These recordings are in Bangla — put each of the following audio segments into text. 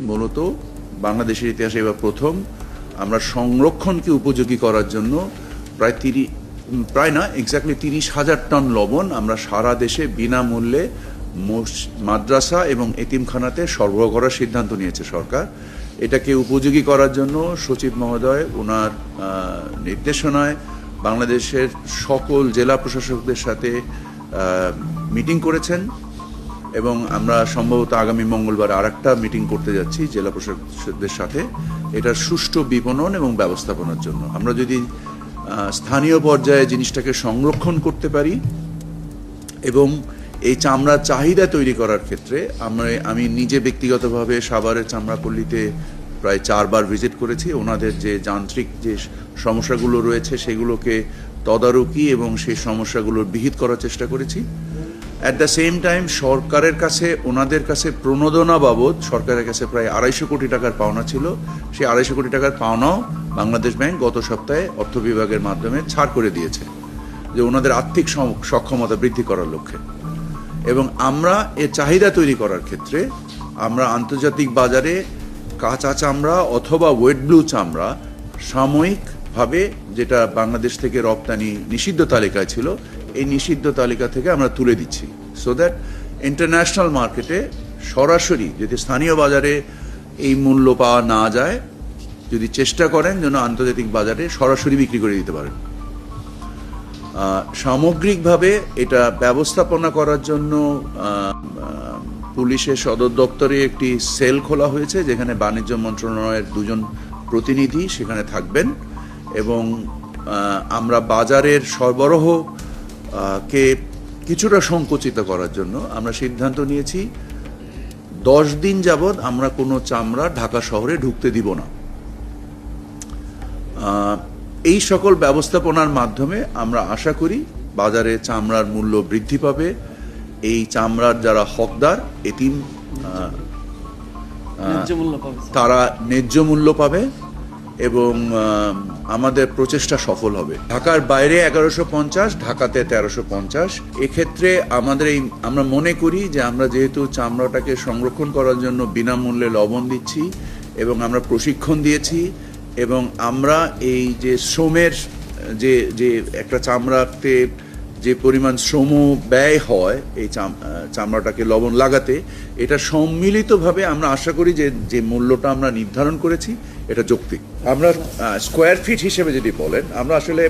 মূলত বাংলাদেশের ইতিহাসে এবার প্রথম আমরা সংরক্ষণকে উপযোগী করার জন্য প্রায় না এক্স্যাক্টলি 30,000 টন লবণ আমরা সারা দেশে বিনামূল্যে মাদ্রাসা এবং এতিমখানাতে সরবরাহ করার সিদ্ধান্ত নিয়েছে সরকার। এটাকে উপযোগী করার জন্য সচিব মহোদয় ওনার নির্দেশনায় বাংলাদেশের সকল জেলা প্রশাসকদের সাথে মিটিং করেছেন এবং আমরা সম্ভবত আগামী মঙ্গলবার আরেকটা মিটিং করতে যাচ্ছি জেলা প্রশাসকদের সাথে এটার সুষ্ঠু বিপণন এবং ব্যবস্থাপনার জন্য। আমরা যদি স্থানীয় পর্যায়ে জিনিসটাকে সংরক্ষণ করতে পারি এবং এই চামড়ার চাহিদা তৈরি করার ক্ষেত্রে আমি নিজে ব্যক্তিগতভাবে সাভারের চামড়াপল্লীতে প্রায় 4 বার ভিজিট করেছি। ওনাদের যে যান্ত্রিক যে সমস্যাগুলো রয়েছে সেগুলোকে তদারকি এবং সেই সমস্যাগুলোর বিহিত করার চেষ্টা করেছি। অ্যাট দ্য সেম টাইম সরকারের কাছে ওনাদের কাছে প্রণোদনা বাবদ সরকারের কাছে প্রায় 250 কোটি টাকার পাওনা ছিল। সেই 250 কোটি টাকার পাওনাও বাংলাদেশ ব্যাংক গত সপ্তাহে অর্থ বিভাগের মাধ্যমে ছাড় করে দিয়েছে যে ওনাদের আর্থিক সক্ষমতা বৃদ্ধি করার লক্ষ্যে। এবং আমরা এর চাহিদা তৈরি করার ক্ষেত্রে আমরা আন্তর্জাতিক বাজারে কাঁচা চামড়া অথবা ওয়েট ব্লু চামড়া সাময়িকভাবে যেটা বাংলাদেশ থেকে রপ্তানি নিষিদ্ধ তালিকায় ছিল এই নিষিদ্ধ তালিকা থেকে আমরা তুলে দিচ্ছি, সো দ্যাট ইন্টারন্যাশনাল মার্কেটে সরাসরি যদি স্থানীয় বাজারে এই মূল্য পাওয়া না যায়, যদি চেষ্টা করেন যেন আন্তর্জাতিক বাজারে সরাসরি বিক্রি করে দিতে পারেন। সামগ্রিকভাবে এটা ব্যবস্থাপনা করার জন্য পুলিশের সদর দপ্তরে একটি সেল খোলা হয়েছে যেখানে বাণিজ্য মন্ত্রণালয়ের 2 জন প্রতিনিধি সেখানে থাকবেন এবং আমরা বাজারের সরবরাহ কে কিছুটা সংকুচিত করার জন্য আমরা সিদ্ধান্ত নিয়েছি 10 দিন যাবৎ আমরা কোনো চামড়া ঢাকা শহরে ঢুকতে দিব না। এই সকল ব্যবস্থাপনার মাধ্যমে আমরা আশা করি বাজারে চামড়ার মূল্য বৃদ্ধি পাবে, এই চামড়ার যারা হকদার এতিম তারা ন্যায্য মূল্য পাবে এবং আমাদের প্রচেষ্টা সফল হবে। ঢাকার বাইরে 1150, ঢাকাতে 1350। এক্ষেত্রে আমরা মনে করি যে আমরা যেহেতু চামড়াটাকে সংরক্ষণ করার জন্য বিনামূল্যে লবণ দিচ্ছি এবং আমরা প্রশিক্ষণ দিয়েছি এবং আমরা এই যে শ্রমের যে একটা চামড়াতে যে পরিমাণ শ্রম ব্যয় হয় এই চামড়াটাকে লবণ লাগাতে, এটা সম্মিলিতভাবে আমরা আশা করি যে মূল্যটা আমরা নির্ধারণ করেছি এটা যৌক্তিক। আমরা স্কোয়ার ফিট হিসেবে যদি বলেন, আমরা আসলে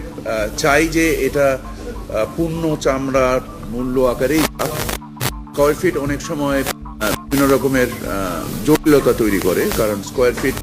চাই যে এটা পূর্ণ চামড়ার মূল্য আকারেই। স্কোয়ার ফিট অনেক সময় বিভিন্ন রকমের জটিলতা তৈরি করে, কারণ স্কোয়ার ফিট